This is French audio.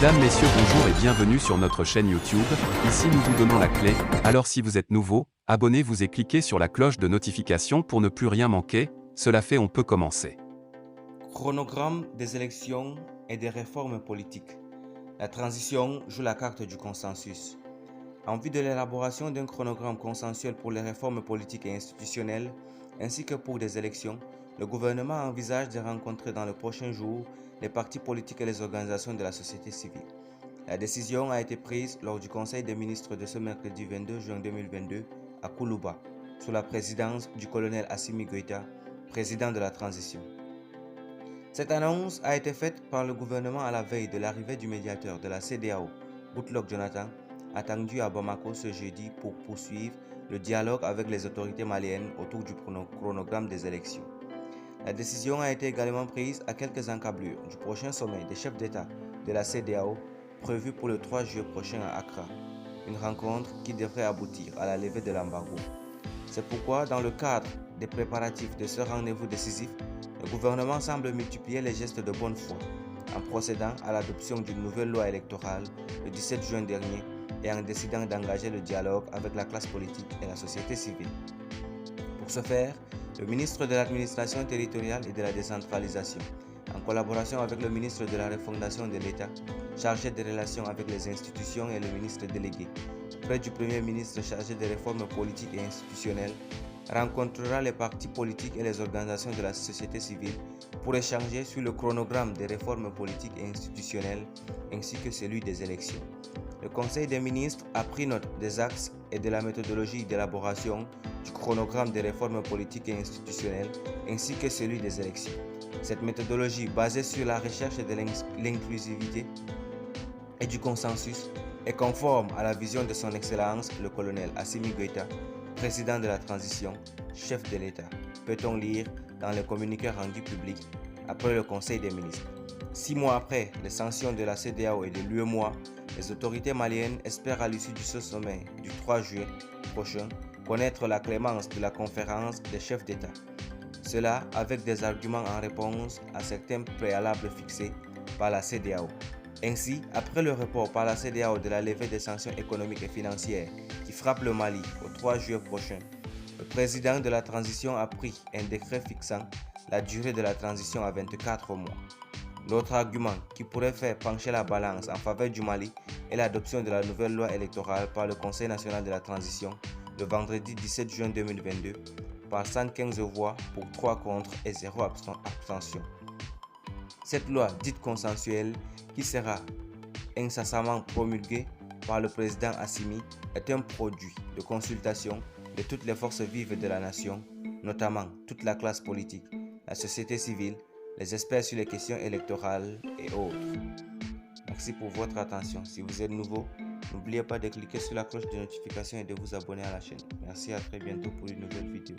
Mesdames, Messieurs, bonjour et bienvenue sur notre chaîne YouTube. Ici nous vous donnons la clé, alors si vous êtes nouveau, abonnez-vous et cliquez sur la cloche de notification pour ne plus rien manquer. Cela fait, on peut commencer. Chronogramme des élections et des réformes politiques. La transition joue la carte du consensus. En vue de l'élaboration d'un chronogramme consensuel pour les réformes politiques et institutionnelles, ainsi que pour des élections, le gouvernement envisage de rencontrer dans les prochains jours les partis politiques et les organisations de la société civile. La décision a été prise lors du Conseil des ministres de ce mercredi 22 juin 2022 à Koulouba, sous la présidence du colonel Assimi Goïta, président de la transition. Cette annonce a été faite par le gouvernement à la veille de l'arrivée du médiateur de la CEDEAO, Goodluck Jonathan, attendu à Bamako ce jeudi pour poursuivre le dialogue avec les autorités maliennes autour du chronogramme des élections. La décision a été également prise à quelques encablures du prochain sommet des chefs d'État de la CEDEAO prévu pour le 3 juillet prochain à Accra, une rencontre qui devrait aboutir à la levée de l'embargo. C'est pourquoi, dans le cadre des préparatifs de ce rendez-vous décisif, le gouvernement semble multiplier les gestes de bonne foi en procédant à l'adoption d'une nouvelle loi électorale le 17 juin dernier et en décidant d'engager le dialogue avec la classe politique et la société civile. Pour ce faire, le ministre de l'Administration territoriale et de la décentralisation, en collaboration avec le ministre de la Refondation de l'État, chargé des relations avec les institutions et le ministre délégué, auprès du Premier ministre chargé des réformes politiques et institutionnelles, rencontrera les partis politiques et les organisations de la société civile pour échanger sur le chronogramme des réformes politiques et institutionnelles ainsi que celui des élections. Le Conseil des ministres a pris note des axes et de la méthodologie d'élaboration du chronogramme des réformes politiques et institutionnelles ainsi que celui des élections. Cette méthodologie, basée sur la recherche de l'inclusivité et du consensus, est conforme à la vision de son Excellence le colonel Assimi Goïta, président de la transition, chef de l'État, peut-on lire dans le communiqué rendu public après le Conseil des ministres. 6 mois après les sanctions de la CEDEAO et de l'UEMOA, les autorités maliennes espèrent à l'issue de ce sommet du 3 juillet prochain connaître la clémence de la conférence des chefs d'État. Cela avec des arguments en réponse à certains préalables fixés par la CEDEAO. Ainsi, après le report par la CEDEAO de la levée des sanctions économiques et financières qui frappent le Mali au 3 juillet prochain, le président de la transition a pris un décret fixant la durée de la transition à 24 mois. L'autre argument qui pourrait faire pencher la balance en faveur du Mali est l'adoption de la nouvelle loi électorale par le Conseil national de la transition le vendredi 17 juin 2022 par 115 voix pour 3 contre et 0 abstention. Cette loi dite consensuelle, qui sera incessamment promulguée par le président Assimi, est un produit de consultation de toutes les forces vives de la nation, notamment toute la classe politique, la société civile, les experts sur les questions électorales et autres. Merci pour votre attention. Si vous êtes nouveau, n'oubliez pas de cliquer sur la cloche de notification et de vous abonner à la chaîne. Merci, à très bientôt pour une nouvelle vidéo.